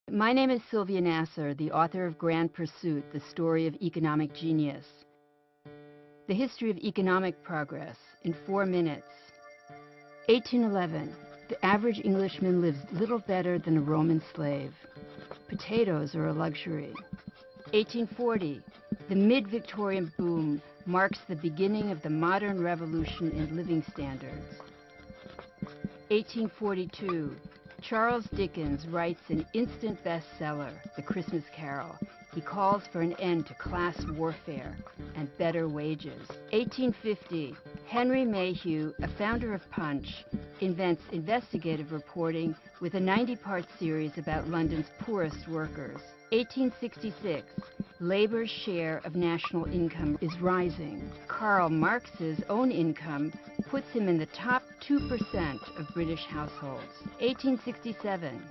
My name is Sylvia Nasser, the author of Grand Pursuit, The Story of Economic Genius. The History of Economic Progress in 4 minutes. 1811. The average Englishman lives little better than a Roman slave. Potatoes are a luxury. 1840. The mid-Victorian boom marks the beginning of the modern revolution in living standards. 1842. Charles Dickens writes an instant bestseller, The Christmas Carol. He calls for an end to class warfare and better wages. 1850. Henry Mayhew, a founder of Punch, invents investigative reporting with a 90-part series about London's poorest workers. 1866. Labor's share of national income is rising. Karl Marx's own income puts him in the top 2% of British households. 1867.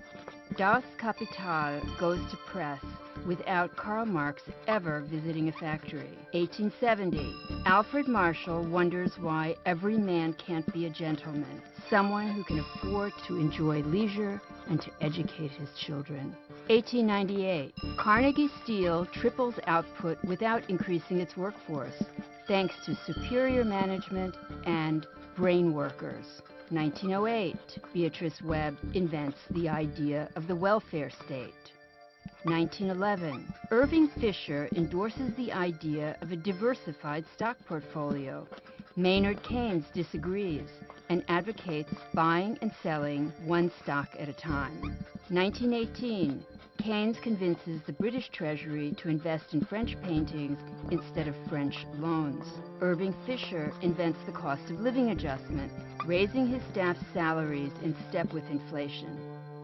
Das Kapital goes to press without Karl Marx ever visiting a factory. 1870. Alfred Marshall wonders why every man can't be a gentleman, someone who can afford to enjoy leisure and to educate his children. 1898. Carnegie Steel triples output without increasing its workforce, thanks to superior management and brain workers. 1908. Beatrice Webb invents the idea of the welfare state. 1911. Irving Fisher endorses the idea of a diversified stock portfolio. Maynard Keynes disagrees and advocates buying and selling one stock at a time. 1918. Keynes convinces the British Treasury to invest in French paintings instead of French loans. Irving Fisher invents the cost of living adjustment, raising his staff's salaries in step with inflation.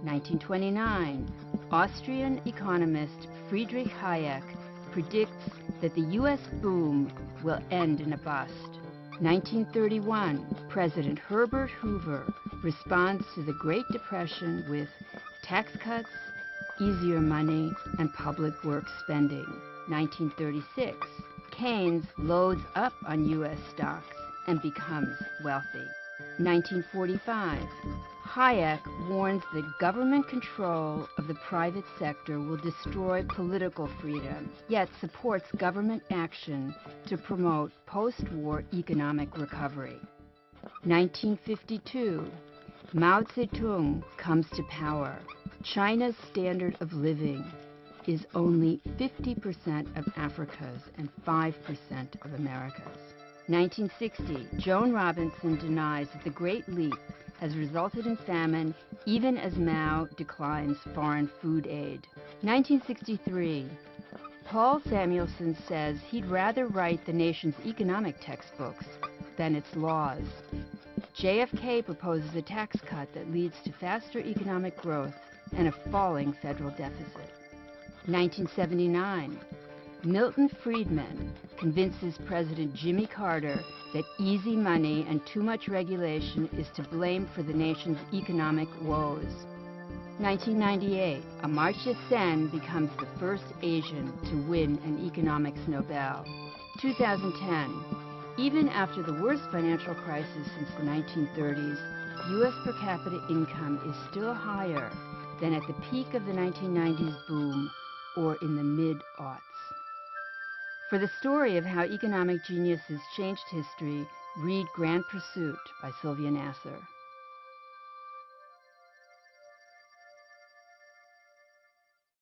1929. Austrian economist Friedrich Hayek predicts that the U.S. boom will end in a bust. 1931. President Herbert Hoover responds to the Great Depression with tax cuts, easier money, and public works spending. 1936. Keynes loads up on U.S. stocks and becomes wealthy. 1945. Hayek warns that government control of the private sector will destroy political freedom, yet supports government action to promote post-war economic recovery. 1952. Mao Zedong comes to power. China's standard of living is only 50% of Africa's and 5% of America's. 1960. Joan Robinson denies that the Great Leap has resulted in famine even as Mao declines foreign food aid. 1963. Paul Samuelson says he'd rather write the nation's economic textbooks than its laws. JFK proposes a tax cut that leads to faster economic growth and a falling federal deficit. 1979. Milton Friedman convinces President Jimmy Carter that easy money and too much regulation is to blame for the nation's economic woes. 1998. Amartya Sen becomes the first Asian to win an economics Nobel. 2010. Even after the worst financial crisis since the 1930s, U.S. per capita income is still higher than at the peak of the 1990s boom or in the mid-aughts. For the story of how economic geniuses changed history, read Grand Pursuit by Sylvia Nasser.